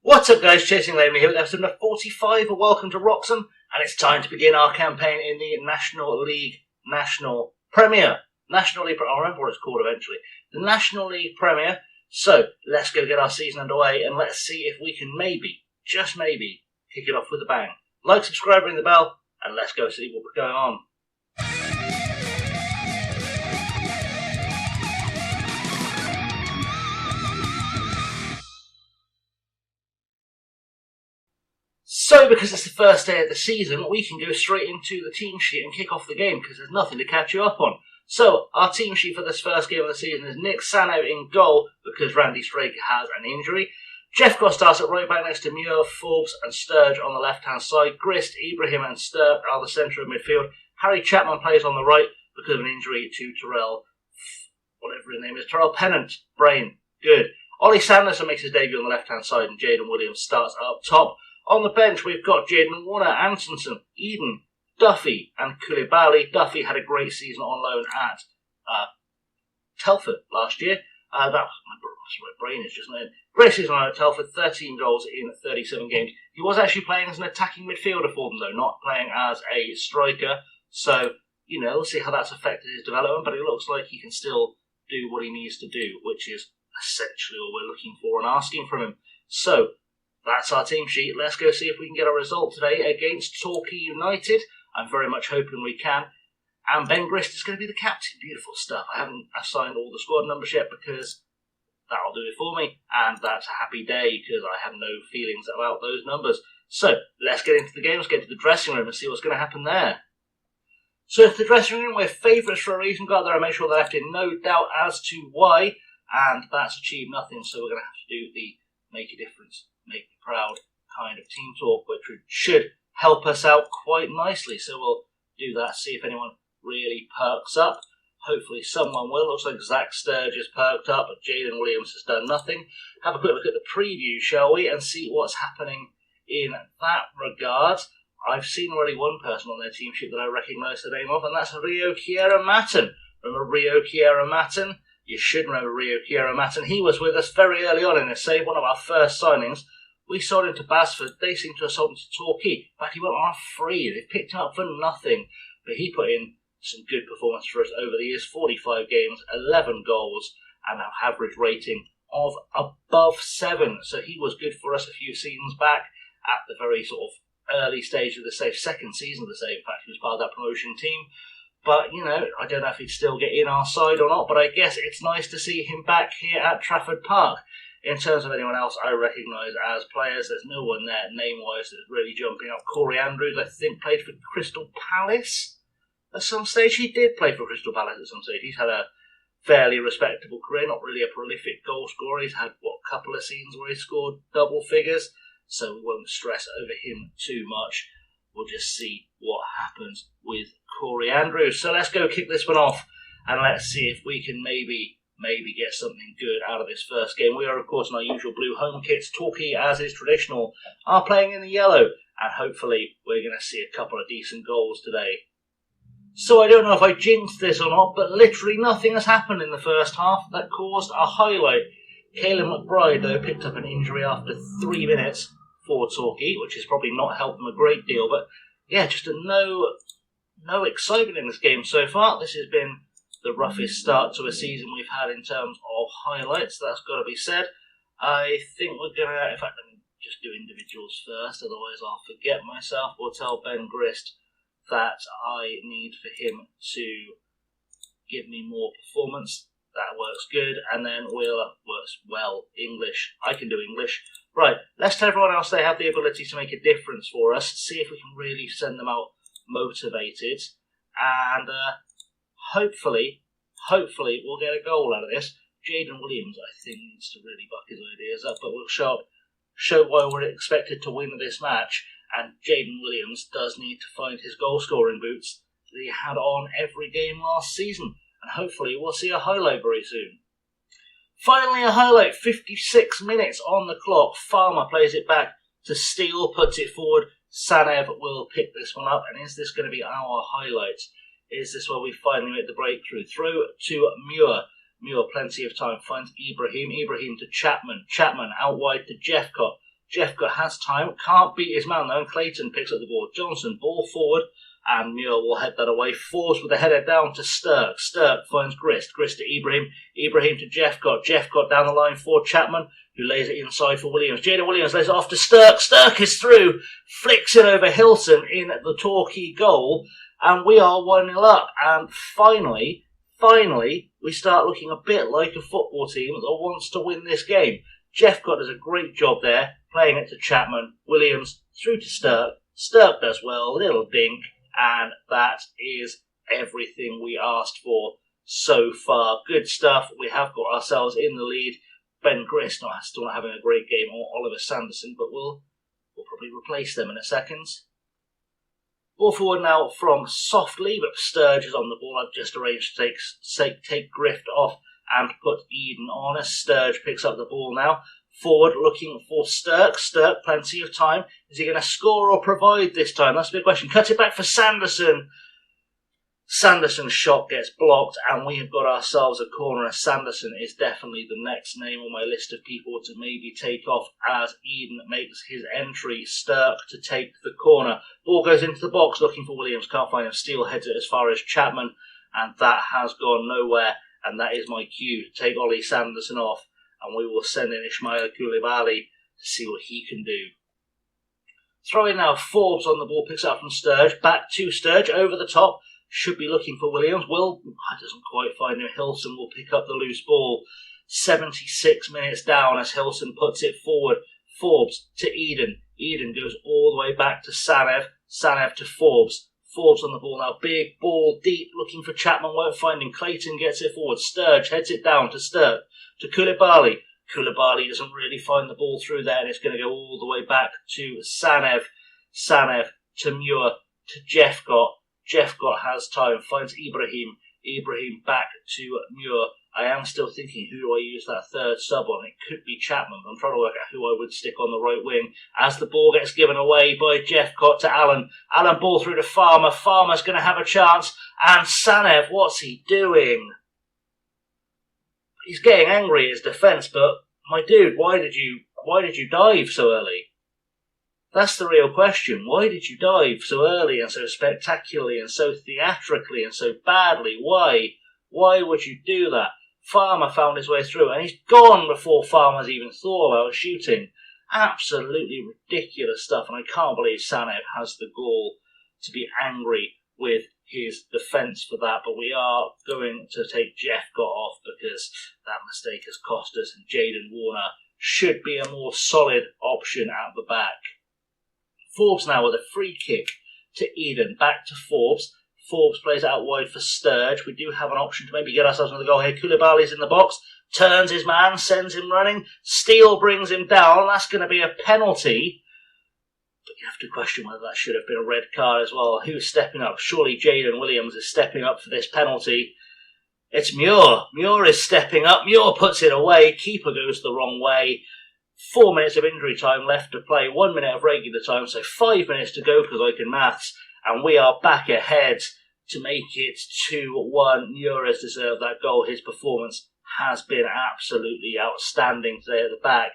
What's up guys, Chasing Lamely here with episode number 45 of Welcome to Wroxham, and it's time to begin our campaign in the National League National Premier. National League, I'll remember what it's called eventually. The National League Premier. So, let's go get our season underway and let's see if we can maybe, just maybe, kick it off with a bang. Like, subscribe, ring the bell, and let's go see what's going on. So, because it's the first day of the season, we can go straight into the team sheet and kick off the game because there's nothing to catch you up on. So, our team sheet for this first game of the season is Nick Sano in goal because Randy Straker has an injury. Jeff Costas at right back next to Muir, Forbes and Sturge on the left-hand side. Grist, Ibrahim and Sturp are the centre of midfield. Harry Chapman plays on the right because of an injury to Terrell, whatever his name is, Terrell Pennant, brain, good. Ollie Sanderson makes his debut on the left-hand side and Jaden Williams starts up top. On the bench, we've got Jaden Warner, Antonsen, Eden, Duffy, and Koulibaly. Duffy had a great season on loan at Telford last year. That was my brain is just not in. Great season on loan at Telford, 13 goals in 37 games. He was actually playing as an attacking midfielder for them, though, not playing as a striker. So, you know, we'll see how that's affected his development, but it looks like he can still do what he needs to do, which is essentially all we're looking for and asking from him. So, that's our team sheet. Let's go see if we can get a result today against Torquay United. I'm very much hoping we can. And Ben Grist is going to be the captain. Beautiful stuff. I haven't assigned all the squad numbers yet because that'll do it for me. And that's a happy day because I have no feelings about those numbers. So, let's get into the game. Let's get to the dressing room and see what's going to happen there. So, it's the dressing room. We're favourites for a reason. Got there and make sure they're left in no doubt as to why. And that's achieved nothing. So, we're going to have to do the make a difference, make me proud kind of team talk, which should help us out quite nicely. So we'll do that, see if anyone really perks up. Hopefully someone will. Looks like Zach Sturge has perked up, but Jaden Williams has done nothing. Have a quick look at the preview, shall we, and see what's happening in that regard. I've seen already one person on their team sheet that I recognise the name of, and that's Rio Kiera-Matten. Remember Rio Kiera-Matten? You should remember Rio Kiera-Matten. He was with us very early on in this save, one of our first signings. We sold him to Basford. They seem to have sold him to Torquay. In fact, he went on a free. They've picked him up for nothing. But he put in some good performance for us over the years. 45 games, 11 goals, and an average rating of above 7. So he was good for us a few seasons back at the very sort of early stage of the save. Second season of the save, in fact, he was part of that promotion team. But, you know, I don't know if he'd still get in our side or not, but I guess it's nice to see him back here at Trafford Park. In terms of anyone else I recognise as players, there's no one there name-wise that's really jumping up. Corey Andrews, I think, played for Crystal Palace at some stage. He did play for Crystal Palace at some stage. He's had a fairly respectable career, not really a prolific goal scorer. He's had, what, a couple of seasons where he scored double figures, so we won't stress over him too much. We'll just see what happens with Corey Andrews. So let's go kick this one off and let's see if we can maybe get something good out of this first game. We are, of course, in our usual blue home kits. Torquay, as is traditional, are playing in the yellow, and hopefully we're going to see a couple of decent goals today. So I don't know if I jinxed this or not, but literally nothing has happened in the first half that caused a highlight. Caleb McBride, though, picked up an injury after 3 minutes for Torquay, which has probably not helped them a great deal. But yeah, just no excitement in this game so far. This has been the roughest start to a season we've had in terms of highlights. That's got to be said. I think we're going to, in fact, let me just do individuals first, otherwise I'll forget myself. We'll tell Ben Grist that I need for him to give me more performance. That works good. And then works well English. I can do English. Right, let's tell everyone else they have the ability to make a difference for us. See if we can really send them out motivated. And hopefully we'll get a goal out of this. Jaden Williams, I think, needs to really buck his ideas up, but we'll show why we're expected to win this match. And Jaden Williams does need to find his goal-scoring boots that he had on every game last season. And hopefully we'll see a highlight very soon. Finally, a highlight. 56 minutes on the clock. Farmer plays it back to Steele, puts it forward. Sanev will pick this one up. And is this going to be our highlight? Is this where we finally make the breakthrough? Through to Muir. Muir, plenty of time, finds Ibrahim. Ibrahim to Chapman. Chapman out wide to Jeffcott. Jeffcott has time, can't beat his man though, and Clayton picks up the ball. Johnson, ball forward, and Muir will head that away. Forbes with the header down to Stirk. Stirk finds Grist. Grist to Ibrahim. Ibrahim to Jeffcott. Jeffcott down the line for Chapman, who lays it inside for Williams. Jaden Williams lays it off to Stirk. Stirk is through. Flicks it over Hilton in the Torquay goal. And we are 1-0 up. And finally, we start looking a bit like a football team that wants to win this game. Jeffcott does a great job there, playing it to Chapman. Williams through to Stirk. Stirk does well, little dink, and that is everything we asked for so far. Good stuff. We have got ourselves in the lead. Ben Grist still not having a great game, or Oliver Sanderson, but we'll probably replace them in a second. Ball forward now from Softly, but Sturge is on the ball. I've just arranged to take Grift off and put Eden on as Sturge picks up the ball now. Forward looking for Stirk. Stirk, plenty of time. Is he going to score or provide this time? That's a big question. Cut it back for Sanderson. Sanderson's shot gets blocked, and we have got ourselves a corner. Sanderson is definitely the next name on my list of people to maybe take off as Eden makes his entry. Stirk to take the corner. Ball goes into the box looking for Williams. Can't find him. Steele heads it as far as Chapman, and that has gone nowhere. And that is my cue to take Ollie Sanderson off, and we will send in Ismail Koulibaly to see what he can do. Throw in now. Forbes on the ball, picks up from Sturge. Back to Sturge, over the top. Should be looking for Williams. Doesn't quite find him. Hilson will pick up the loose ball. 76 minutes down as Hilson puts it forward. Forbes to Eden. Eden goes all the way back to Sanev. Sanev to Forbes. Forbes on the ball now. Big ball deep looking for Chapman. Won't find him. Clayton gets it forward. Sturge heads it down to Sturge. To Koulibaly. Koulibaly doesn't really find the ball through there, and it's going to go all the way back to Sanev. Sanev to Muir to Jeffcott. Jeffcott has time, finds Ibrahim. Ibrahim back to Muir. I am still thinking, who do I use that third sub on? It could be Chapman, but I'm trying to work out who I would stick on the right wing. As the ball gets given away by Jeffcott to Allen. Allen ball through to Farmer. Farmer's going to have a chance. And Sanev, what's he doing? He's getting angry at his defence, but my dude, why did you dive so early? That's the real question. Why did you dive so early and so spectacularly and so theatrically and so badly? Why? Why would you do that? Farmer found his way through, and he's gone before Farmer's even thought about shooting. Absolutely ridiculous stuff, and I can't believe Sanev has the gall to be angry with his defence for that, but we are going to take Jeffcott off because that mistake has cost us, and Jaden Warner should be a more solid option at the back. Forbes now with a free kick to Eden, back to Forbes. Forbes plays it out wide for Sturge. We do have an option to maybe get ourselves another goal here. Koulibaly's in the box, turns his man, sends him running. Steele brings him down. That's going to be a penalty. But you have to question whether that should have been a red card as well. Who's stepping up? Surely Jaden Williams is stepping up for this penalty. It's Muir. Muir is stepping up. Muir puts it away. Keeper goes the wrong way. 4 minutes of injury time left to play. 1 minute of regular time. So 5 minutes to go because I can maths. And we are back ahead to make it 2-1. Muir has deserved that goal. His performance has been absolutely outstanding today at the back.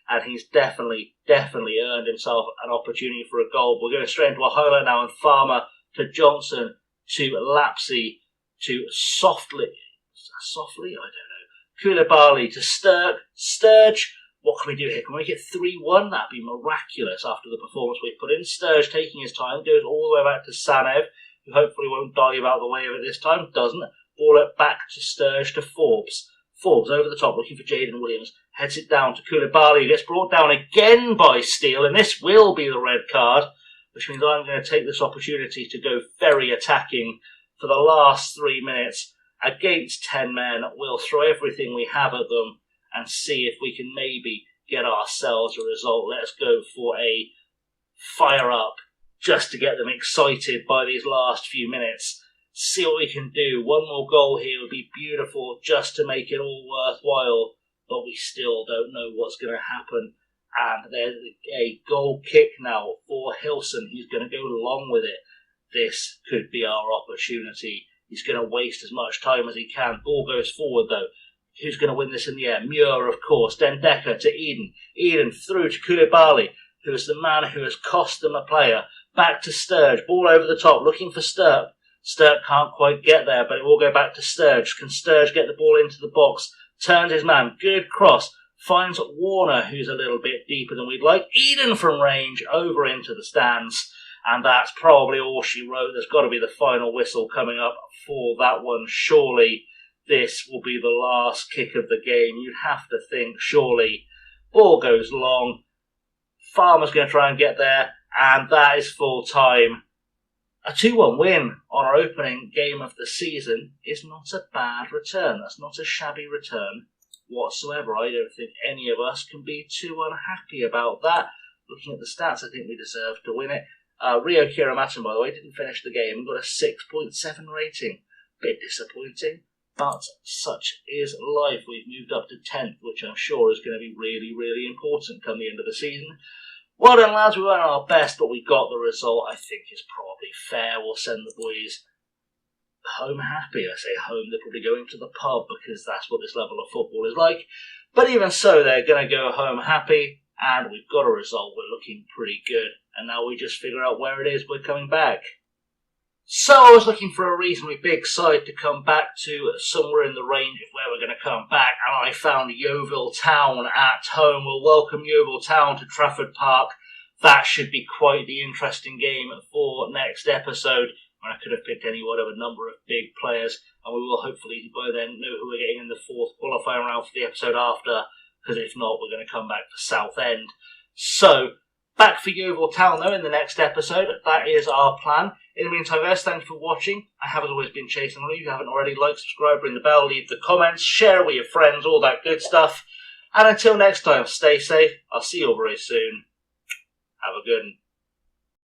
And he's definitely earned himself an opportunity for a goal. We're going straight into a highlight now. And Farmer to Johnson to Lapsey to Softly. I don't know. Koulibaly to Sturge. What can we do here? Can we make it 3-1? That'd be miraculous after the performance we've put in. Sturge taking his time, goes all the way back to Sanev, who hopefully won't dive out of the way of it this time. Doesn't. Ball it back to Sturge to Forbes. Forbes over the top, looking for Jaden Williams. Heads it down to Koulibaly, who gets brought down again by Steele, and this will be the red card, which means I'm going to take this opportunity to go very attacking for the last 3 minutes. Against 10 men, we'll throw everything we have at them and see if we can maybe get ourselves a result. Let's go for a fire up just to get them excited by these last few minutes. See what we can do. One more goal here would be beautiful just to make it all worthwhile, but we still don't know what's going to happen. And there's a goal kick now for Hilson. He's going to go along with it. This could be our opportunity. He's going to waste as much time as he can. Ball goes forward though. who's going to win this in the air? Muir, of course. Then Decker to Eden. Eden through to Koulibaly, who is the man who has cost them a player. Back to Sturge. Ball over the top, looking for Sturp. Sturp can't quite get there, but it will go back to Sturge. Can Sturge get the ball into the box? Turns his man. Good cross. Finds Warner, who's a little bit deeper than we'd like. Eden from range, over into the stands. And that's probably all she wrote. There's got to be the final whistle coming up for that one. Surely this will be the last kick of the game. You'd have to think, surely. Ball goes long. Farmer's going to try and get there. And that is full time. A 2-1 win on our opening game of the season is not a bad return. That's not a shabby return whatsoever. I don't think any of us can be too unhappy about that. Looking at the stats, I think we deserve to win it. Rio Kiramatsu, by the way, didn't finish the game and got a 6.7 rating. Bit disappointing, but such is life. We've moved up to 10th, which I'm sure is going to be really, really important come the end of the season. Well done, lads. We weren't our best, but we got the result. I think is probably fair. We'll send the boys home happy. I say home, they're probably going to the pub because that's what this level of football is like. But even so, they're going to go home happy, and we've got a result. We're looking pretty good. And now we just figure out where it is we're coming back. So I was looking for a reasonably big side to come back to, somewhere in the range of where we're going to come back, and I found Yeovil Town at home. We'll welcome Yeovil Town to Trafford Park. That should be quite the interesting game for next episode. I could have picked any one of a number of big players, and we will hopefully by then know who we're getting in the fourth qualifying round for the episode after, because if not, we're going to come back for Southend. So, back for Yeovil Town though in the next episode. That is our plan. In the meantime, guys, thanks for watching. I have as always been Chasing on. If you haven't already, like, subscribe, ring the bell, leave the comments, share it with your friends, all that good stuff. And until next time, stay safe. I'll see you all very soon. Have a good one.